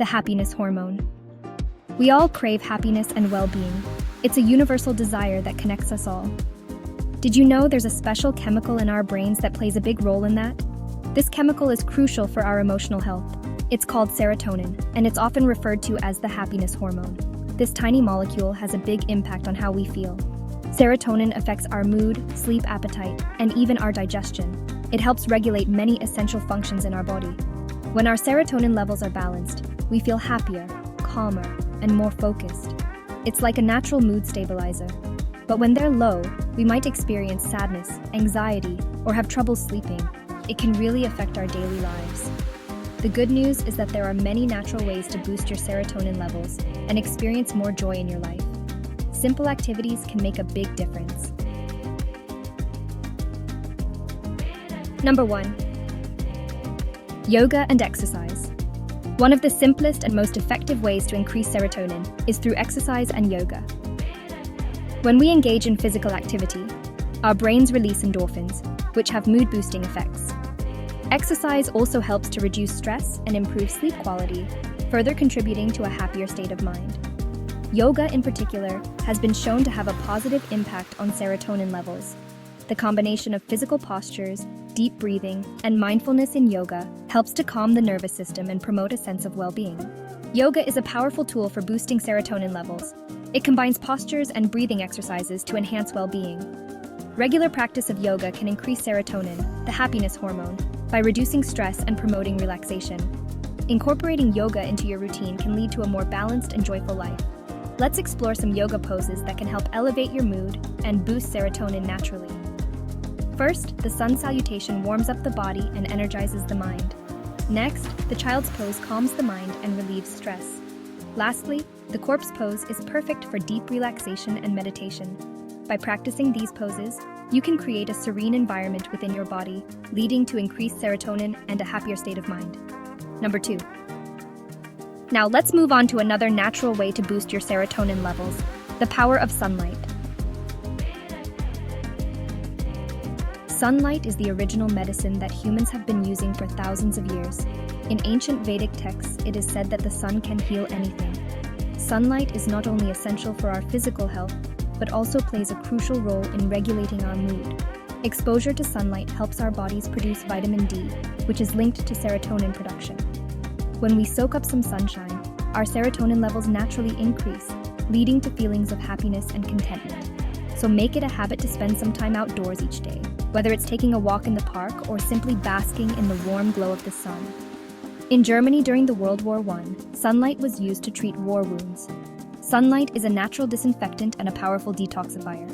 the happiness hormone. We all crave happiness and well-being. It's a universal desire that connects us all. Did you know there's a special chemical in our brains that plays a big role in that? This chemical is crucial for our emotional health. It's called serotonin, and it's often referred to as the happiness hormone. This tiny molecule has a big impact on how we feel. Serotonin affects our mood, sleep appetite, and even our digestion. It helps regulate many essential functions in our body. When our serotonin levels are balanced, we feel happier, calmer, and more focused. It's like a natural mood stabilizer. But when they're low, we might experience sadness, anxiety, or have trouble sleeping. It can really affect our daily lives. The good news is that there are many natural ways to boost your serotonin levels and experience more joy in your life. Simple activities can make a big difference. Number 1. Yoga and exercise. One of the simplest and most effective ways to increase serotonin is through exercise and yoga. When we engage in physical activity, our brains release endorphins, which have mood-boosting effects. Exercise also helps to reduce stress and improve sleep quality, further contributing to a happier state of mind. Yoga, in particular, has been shown to have a positive impact on serotonin levels. The combination of physical postures, deep breathing, and mindfulness in yoga helps to calm the nervous system and promote a sense of well-being. Yoga is a powerful tool for boosting serotonin levels. It combines postures and breathing exercises to enhance well-being. Regular practice of yoga can increase serotonin, the happiness hormone, by reducing stress and promoting relaxation. Incorporating yoga into your routine can lead to a more balanced and joyful life. Let's explore some yoga poses that can help elevate your mood and boost serotonin naturally. First, the sun salutation warms up the body and energizes the mind. Next, the child's pose calms the mind and relieves stress. Lastly, the corpse pose is perfect for deep relaxation and meditation. By practicing these poses, you can create a serene environment within your body, leading to increased serotonin and a happier state of mind. Number 2. Now let's move on to another natural way to boost your serotonin levels, the power of sunlight. Sunlight is the original medicine that humans have been using for thousands of years. In ancient Vedic texts, it is said that the sun can heal anything. Sunlight is not only essential for our physical health, but also plays a crucial role in regulating our mood. Exposure to sunlight helps our bodies produce vitamin D, which is linked to serotonin production. When we soak up some sunshine, our serotonin levels naturally increase, leading to feelings of happiness and contentment. So make it a habit to spend some time outdoors each day, whether it's taking a walk in the park or simply basking in the warm glow of the sun. In Germany during the World War I, sunlight was used to treat war wounds. Sunlight is a natural disinfectant and a powerful detoxifier.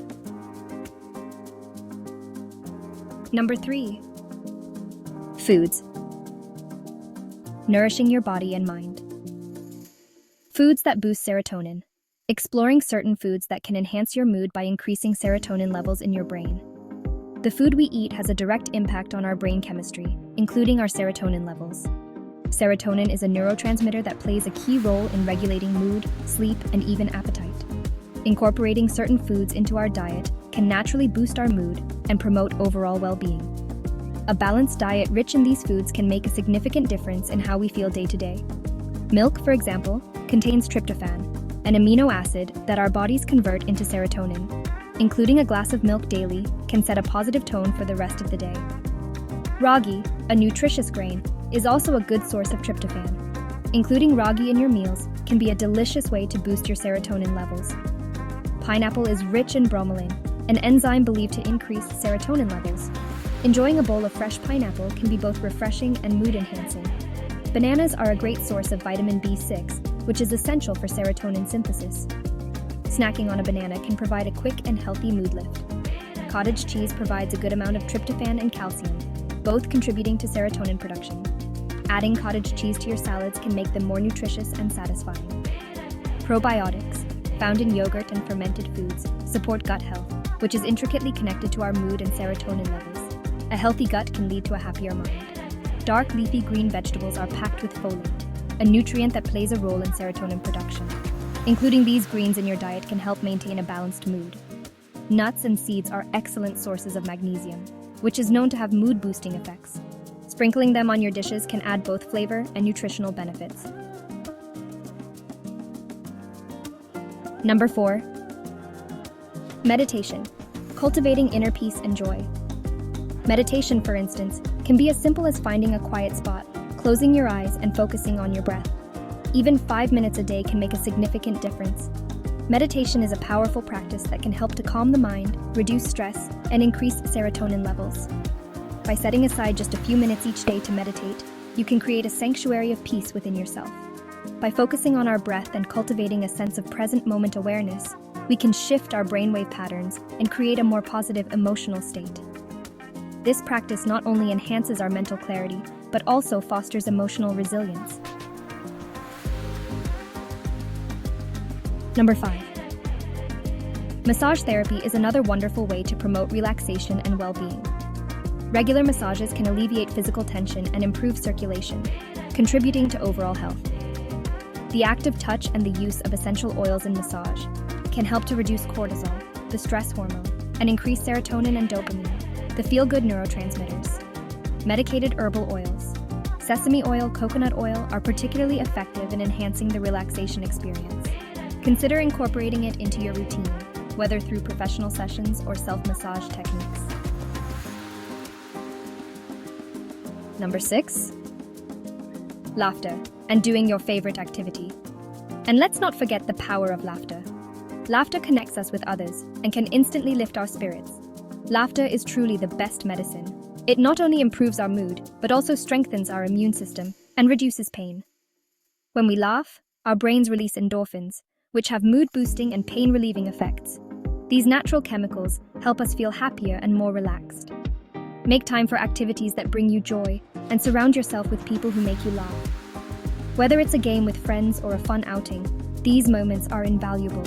Number 3. Foods. Nourishing your body and mind. Foods that boost serotonin. Exploring certain foods that can enhance your mood by increasing serotonin levels in your brain. The food we eat has a direct impact on our brain chemistry, including our serotonin levels. Serotonin is a neurotransmitter that plays a key role in regulating mood, sleep, and even appetite. Incorporating certain foods into our diet can naturally boost our mood and promote overall well-being. A balanced diet rich in these foods can make a significant difference in how we feel day to day. Milk, for example, contains tryptophan, an amino acid that our bodies convert into serotonin. Including a glass of milk daily can set a positive tone for the rest of the day. Ragi, a nutritious grain, is also a good source of tryptophan. Including ragi in your meals can be a delicious way to boost your serotonin levels. Pineapple is rich in bromelain, an enzyme believed to increase serotonin levels. Enjoying a bowl of fresh pineapple can be both refreshing and mood-enhancing. Bananas are a great source of vitamin B6, which is essential for serotonin synthesis. Snacking on a banana can provide a quick and healthy mood lift. Cottage cheese provides a good amount of tryptophan and calcium, both contributing to serotonin production. Adding cottage cheese to your salads can make them more nutritious and satisfying. Probiotics, found in yogurt and fermented foods, support gut health, which is intricately connected to our mood and serotonin levels. A healthy gut can lead to a happier mind. Dark leafy green vegetables are packed with folate, a nutrient that plays a role in serotonin production. Including these greens in your diet can help maintain a balanced mood. Nuts and seeds are excellent sources of magnesium, which is known to have mood-boosting effects. Sprinkling them on your dishes can add both flavor and nutritional benefits. Number 4. Meditation. Cultivating inner peace and joy. Meditation, for instance, can be as simple as finding a quiet spot, closing your eyes, and focusing on your breath. Even 5 minutes a day can make a significant difference. Meditation is a powerful practice that can help to calm the mind, reduce stress, and increase serotonin levels. By setting aside just a few minutes each day to meditate, you can create a sanctuary of peace within yourself. By focusing on our breath and cultivating a sense of present moment awareness, we can shift our brainwave patterns and create a more positive emotional state. This practice not only enhances our mental clarity, but also fosters emotional resilience. Number 5. Massage therapy is another wonderful way to promote relaxation and well-being. Regular massages can alleviate physical tension and improve circulation, contributing to overall health. The active touch and the use of essential oils in massage can help to reduce cortisol, the stress hormone, and increase serotonin and dopamine, the feel-good neurotransmitters. Medicated herbal oils, sesame oil, coconut oil are particularly effective in enhancing the relaxation experience. Consider incorporating it into your routine, whether through professional sessions or self-massage techniques. Number 6. Laughter and doing your favorite activity. And let's not forget the power of laughter. Laughter connects us with others and can instantly lift our spirits. Laughter is truly the best medicine. It not only improves our mood, but also strengthens our immune system and reduces pain. When we laugh, our brains release endorphins, which have mood-boosting and pain-relieving effects. These natural chemicals help us feel happier and more relaxed. Make time for activities that bring you joy and surround yourself with people who make you laugh. Whether it's a game with friends or a fun outing, these moments are invaluable.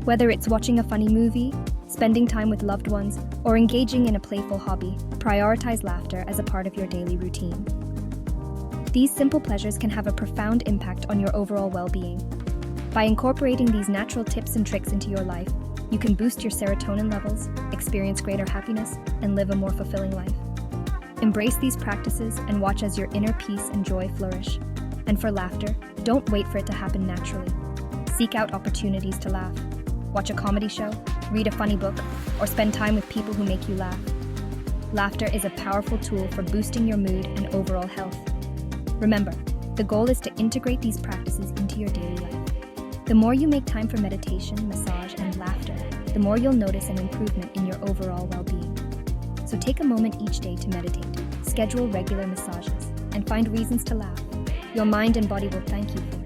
Whether it's watching a funny movie, spending time with loved ones, or engaging in a playful hobby, prioritize laughter as a part of your daily routine. These simple pleasures can have a profound impact on your overall well-being. By incorporating these natural tips and tricks into your life, you can boost your serotonin levels, experience greater happiness, and live a more fulfilling life. Embrace these practices and watch as your inner peace and joy flourish. And for laughter, don't wait for it to happen naturally. Seek out opportunities to laugh. Watch a comedy show, read a funny book, or spend time with people who make you laugh. Laughter is a powerful tool for boosting your mood and overall health. Remember, the goal is to integrate these practices into your daily life. The more you make time for meditation, massage, and laughter, the more you'll notice an improvement in your overall well-being. So take a moment each day to meditate, schedule regular massages, and find reasons to laugh. Your mind and body will thank you for